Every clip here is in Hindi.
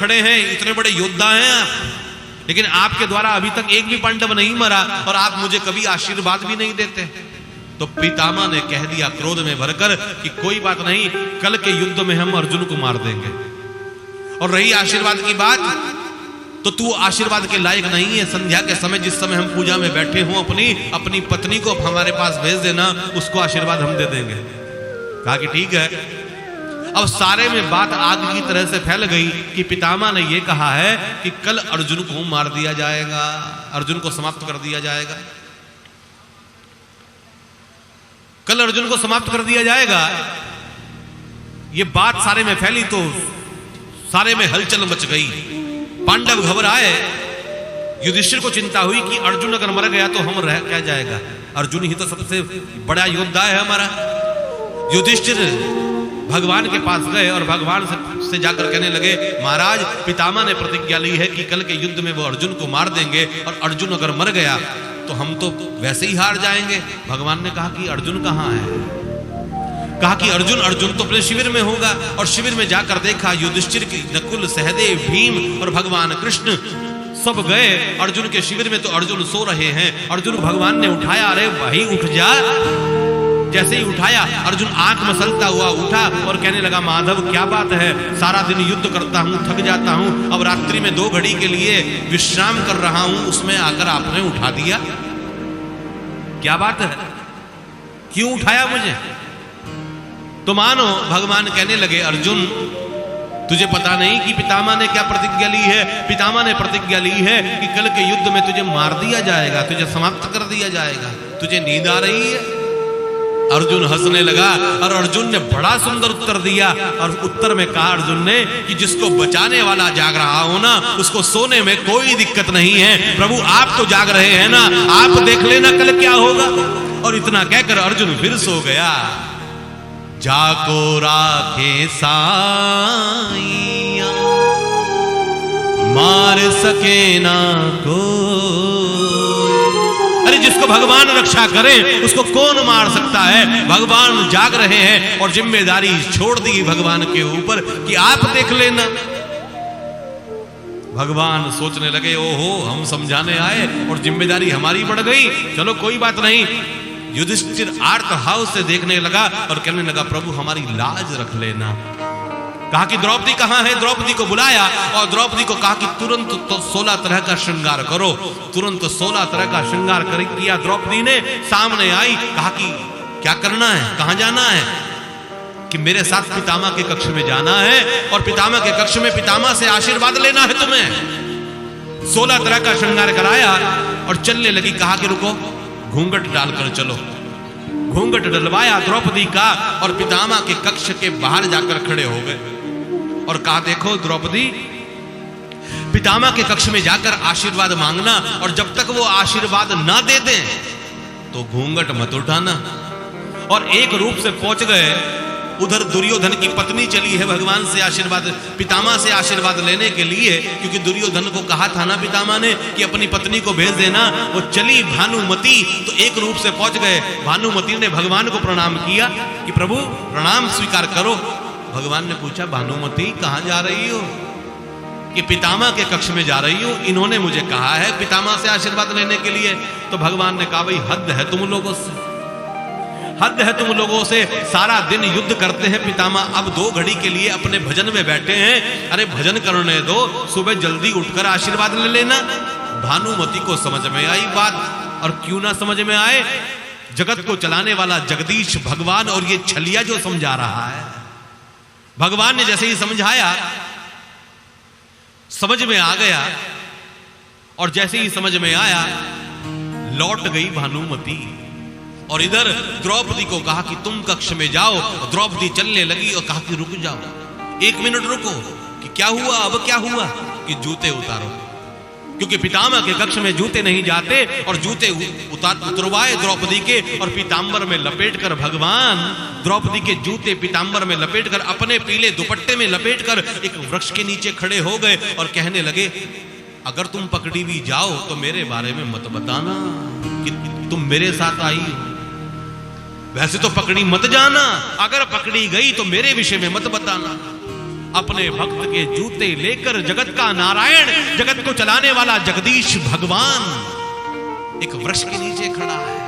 खड़े हैं, इतने बड़े योद्धा हैं आप, लेकिन आपके द्वारा अभी तक एक भी पांडव नहीं मरा और आप मुझे कभी आशीर्वाद भी नहीं देते। तो पितामह ने कह दिया क्रोध में भरकर कि कोई बात नहीं, कल के युद्ध में हम अर्जुन को मार देंगे। और रही आशीर्वाद की बात, तो तू आशीर्वाद के लायक नहीं है। संध्या के समय जिस समय हम पूजा में बैठे हों, अपनी पत्नी को हमारे पास भेज देना, उसको आशीर्वाद हम दे देंगे। कहा कि ठीक है। अब सारे में बात आग की तरह से फैल गई कि पितामह ने यह कहा है कि कल अर्जुन को मार दिया जाएगा, अर्जुन को समाप्त कर दिया जाएगा, कल अर्जुन को समाप्त कर दिया जाएगा। ये बात सारे में फैली तो सारे में हलचल मच गई। पांडव घबराए, युधिष्ठिर को चिंता हुई कि अर्जुन अगर मर गया तो हम रह क्या जाएगा, अर्जुन ही तो सबसे बड़ा योद्धा है हमारा। युधिष्ठिर भगवान के पास गए और भगवान से जाकर कहने लगे, महाराज पितामह ने प्रतिज्ञा ली है कि कल के युद्ध में वो अर्जुन को मार देंगे, और अर्जुन अगर मर गया तो हम तो वैसे ही हार जाएंगे। भगवान ने कहा कि अर्जुन कहाँ है? कहा कि अर्जुन तो अपने शिविर में होगा। और शिविर में जाकर देखा युधिष्ठिर की नकुल, सहदेव, भीम और भगवान कृष्ण सब गए अर्जुन के शिविर में, तो अर्जुन सो रहे हैं। अर्जुन भगवान ने उठाया, अरे भाई उठ जा। जैसे ही उठाया, अर्जुन आंख मसलता हुआ उठा और कहने लगा, माधव क्या बात है, सारा दिन युद्ध करता हूं, थक जाता हूं, अब रात्रि में 2 घड़ी के लिए विश्राम कर रहा हूं, उसमें आकर आपने उठा दिया, क्या बात है, क्यों उठाया मुझे? तो मानो भगवान कहने लगे, अर्जुन तुझे पता नहीं कि पितामह ने क्या प्रतिज्ञा ली है? पितामह ने प्रतिज्ञा ली है कि कल के युद्ध में तुझे मार दिया जाएगा, तुझे समाप्त कर दिया जाएगा। तुझे नींद आ रही है? अर्जुन हंसने लगा और अर्जुन ने बड़ा सुंदर उत्तर दिया। और उत्तर में कहा अर्जुन ने कि जिसको बचाने वाला जाग रहा हो ना, उसको सोने में कोई दिक्कत नहीं है। प्रभु आप तो जाग रहे हैं ना, आप देख लेना कल क्या होगा। और इतना कहकर अर्जुन फिर सो गया। जाको राखे साईया, मार सके ना को। अरे जिसको भगवान रक्षा करे उसको कौन मार सकता है? भगवान जाग रहे हैं और जिम्मेदारी छोड़ दी भगवान के ऊपर कि आप देख लेना। भगवान सोचने लगे, ओहो हम समझाने आए और जिम्मेदारी हमारी बढ़ गई, चलो कोई बात नहीं। युधिष्ठिर आर्त भाव से देखने लगा और कहने लगा, प्रभु हमारी लाज रख लेना। कहा कि द्रौपदी कहाँ है? द्रौपदी को बुलाया और द्रौपदी को कहा कि तुरंत तो 16 तरह का श्रृंगार करो। तुरंत 16 तरह का श्रृंगार किया। द्रौपदी ने सामने आई, कहा कि क्या करना है, कहां जाना है? कि मेरे साथ पितामह के कक्ष में जाना है और पितामह के कक्ष में पितामह से आशीर्वाद लेना है तुम्हें। 16 तरह का श्रृंगार कराया और चलने लगी। कहा कि रुको, घूंघट डालकर चलो। घूंघट डलवाया द्रौपदी का और पितामह के कक्ष के बाहर जाकर खड़े हो गए और कहा, देखो द्रौपदी, पितामह के कक्ष में जाकर आशीर्वाद मांगना और जब तक वो आशीर्वाद ना दे दें तो घूंघट मत उठाना। और एक रूप से पहुंच गए। उधर दुर्योधन की पत्नी चली है भगवान से आशीर्वाद, पितामह से आशीर्वाद लेने के लिए, क्योंकि दुर्योधन को कहा था ना पितामह ने कि अपनी पत्नी को भेज देना। वो चली भानुमति, तो एक रूप से पहुंच गए। भानुमति ने भगवान को प्रणाम किया कि प्रभु प्रणाम स्वीकार करो। भगवान ने पूछा, भानुमति कहां जा रही हो? कि पितामह के कक्ष में जा रही हूं, इन्होंने मुझे कहा है पितामह से आशीर्वाद लेने के लिए। तो भगवान ने कहा, भाई हद है तुम लोगों से, हद है तुम लोगों से, सारा दिन युद्ध करते हैं पितामह, अब 2 घड़ी के लिए अपने भजन में बैठे हैं। अरे भजन करने दो, सुबह जल्दी उठकर आशीर्वाद ले लेना। भानुमति को समझ में आई बात, और क्यों ना समझ में आए, जगत को चलाने वाला जगदीश भगवान और ये छलिया जो समझा रहा है। भगवान ने जैसे ही समझाया, समझ में आ गया, और जैसे ही समझ में आया लौट गई भानुमति। और इधर द्रौपदी को कहा कि तुम कक्ष में जाओ। द्रौपदी चलने लगी और कहा कि रुक जाओ, 1 मिनट रुको। कि क्या हुआ? अब क्या हुआ? कि जूते उतारो, क्योंकि पितामह के कक्ष में जूते नहीं जाते। और जूते उतरवाए द्रौपदी के और पीतांबर में लपेटकर भगवान द्रौपदी के जूते पीतांबर में लपेटकर अपने पीले दुपट्टे में लपेटकर एक वृक्ष के नीचे खड़े हो गए और कहने लगे, अगर तुम पकड़ी भी जाओ तो मेरे बारे में मत बताना कि तुम मेरे साथ आई हो। वैसे तो पकड़ी मत जाना, अगर पकड़ी गई तो मेरे विषय में मत बताना। अपने भक्त के जूते लेकर जगत का नारायण, जगत को चलाने वाला जगदीश भगवान एक वृक्ष के नीचे खड़ा है।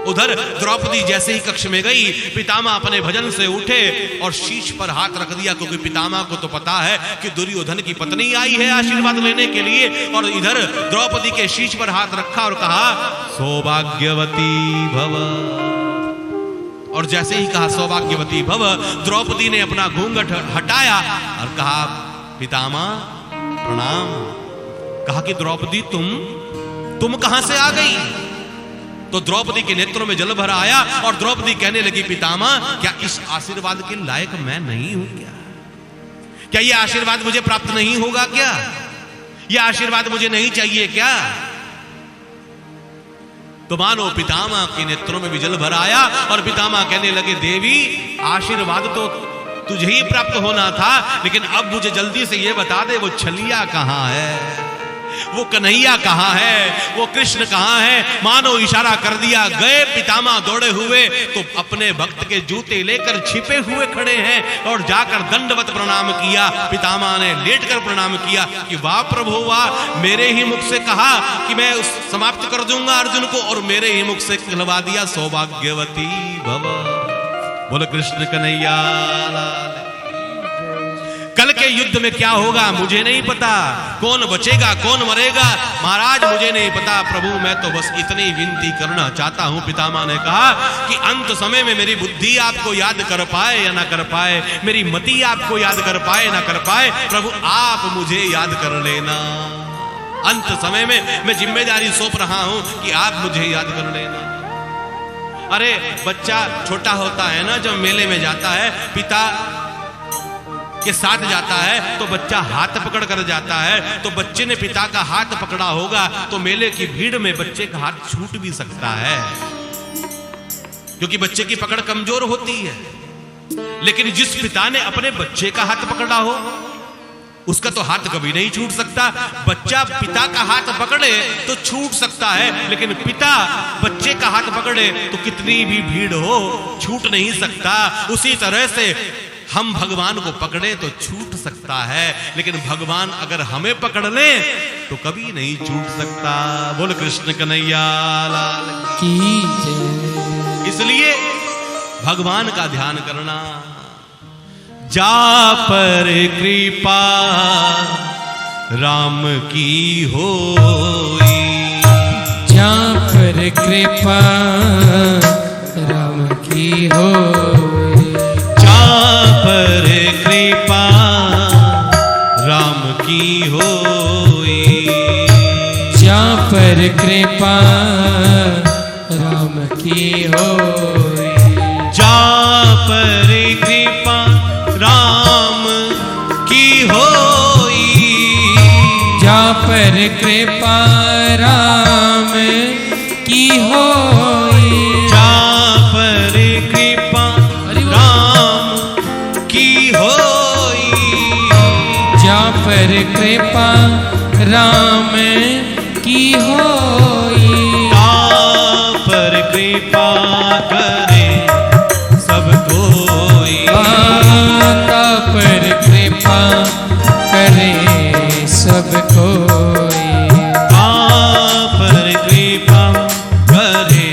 उधर द्रौपदी जैसे ही कक्ष में गई, पितामह अपने भजन से उठे और शीश पर हाथ रख दिया, क्योंकि पितामह को तो पता है कि दुर्योधन की पत्नी आई है आशीर्वाद लेने के लिए। और इधर द्रौपदी के शीश पर हाथ रखा और कहा सौभाग्यवती भव। और जैसे ही कहा सौभाग्यवती भव, द्रौपदी ने अपना घूंघट हटाया और कहा पितामह प्रणाम। कहा कि द्रौपदी तुम कहां से आ गई? तो द्रौपदी के नेत्रों में जल भर आया और द्रौपदी कहने लगी पितामह, क्या इस आशीर्वाद के लायक मैं नहीं हूं क्या? क्या यह आशीर्वाद मुझे प्राप्त नहीं होगा क्या? यह आशीर्वाद मुझे नहीं चाहिए क्या? तो मानो पितामह के नेत्रों में भी जल भर आया और पितामह कहने लगे देवी, आशीर्वाद तो तुझे ही प्राप्त होना था, लेकिन अब मुझे जल्दी से यह बता दे वो छलिया कहां है, वो कन्हैया कहां है, वो कृष्ण कहां है? मानो इशारा कर दिया। गए पितामह दौड़े हुए तो अपने भक्त के जूते लेकर छिपे हुए खड़े हैं और जाकर दंडवत प्रणाम किया। पितामह ने लेटकर प्रणाम किया कि वाह प्रभु वाह, मेरे ही मुख से कहा कि मैं समाप्त कर दूंगा अर्जुन को और मेरे ही मुख से कहलवा दिया सौभाग्यवती भव। बोलो कृष्ण कन्हैया। कल के युद्ध में क्या होगा मुझे नहीं पता, कौन बचेगा कौन मरेगा महाराज मुझे नहीं पता। प्रभु मैं तो बस इतनी विनती करना चाहता हूं। पितामह ने कहा कि अंत समय में मेरी बुद्धि आपको याद कर पाए या ना कर पाए, मेरी मति आपको याद कर पाए ना कर पाए, प्रभु आप मुझे याद कर लेना। अंत समय में मैं जिम्मेदारी सौंप रहा हूं कि आप मुझे याद कर लेना। अरे बच्चा छोटा होता है ना, जब मेले में जाता है पिता के साथ जाता है तो बच्चा हाथ पकड़ कर जाता है, तो बच्चे ने पिता का हाथ पकड़ा होगा तो मेले की भीड़ में बच्चे का हाथ छूट भी सकता है, क्योंकि बच्चे की पकड़ कमजोर होती है। लेकिन जिस पिता ने अपने बच्चे का हाथ पकड़ा हो उसका तो हाथ कभी नहीं छूट सकता। बच्चा पिता का हाथ पकड़े तो छूट सकता है, लेकिन पिता बच्चे का हाथ पकड़े तो कितनी भी भीड़ हो छूट नहीं सकता। उसी तरह से हम भगवान को पकड़े तो छूट सकता है, लेकिन भगवान अगर हमें पकड़ ले तो कभी नहीं छूट सकता। बोल कृष्ण कन्हैया लाल की जय। इसलिए भगवान का ध्यान करना। जा पर कृपा राम की होई, जा पर कृपा राम की होई, पर कृपा राम की होई, जा पर कृपा राम की होई, जा पर कृपा राम की होई, जा पर कृपा राम की होई, जा पर कृपा राम की होई, जा पर कृपा राम की होई, ता पर कृपा करे सब कोई, ता पर कृपा करे सब कोई, ता पर कृपा करे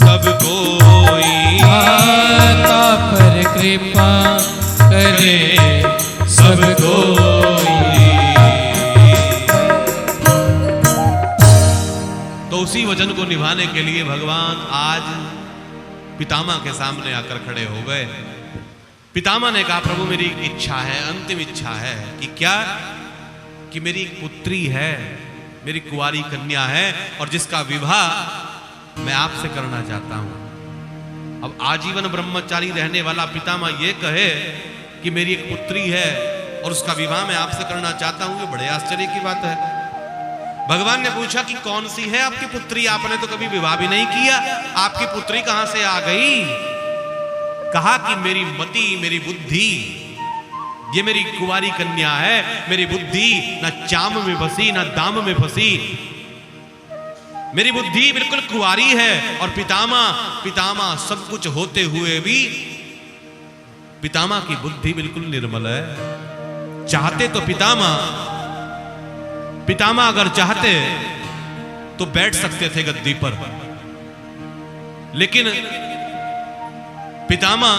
सब कोई, ता पर कृपा करे सब कोई। तो उसी वचन को निभाने के लिए भगवान आज पितामह के सामने आकर खड़े हो गए। पितामह ने कहा प्रभु मेरी इच्छा है, अंतिम इच्छा है कि क्या, कि मेरी एक पुत्री है, मेरी कुंवारी कन्या है और जिसका विवाह मैं आपसे करना चाहता हूं। अब आजीवन ब्रह्मचारी रहने वाला पितामह ये कहे कि मेरी एक पुत्री है और उसका विवाह मैं आपसे करना चाहता हूं, ये बड़े आश्चर्य की बात है। भगवान ने पूछा कि कौन सी है आपकी पुत्री, आपने तो कभी विवाह भी नहीं किया, आपकी पुत्री कहां से आ गई? कहा कि मेरी मति, मेरी बुद्धि, ये मेरी कुंवारी कन्या है, मेरी बुद्धि ना चाम में फंसी ना दाम में फंसी, मेरी बुद्धि बिल्कुल कुंवारी है। और पितामह सब कुछ होते हुए भी पितामह की बुद्धि बिल्कुल निर्मल है। चाहते तो पितामह अगर चाहते तो बैठ सकते थे गद्दी पर, लेकिन पितामह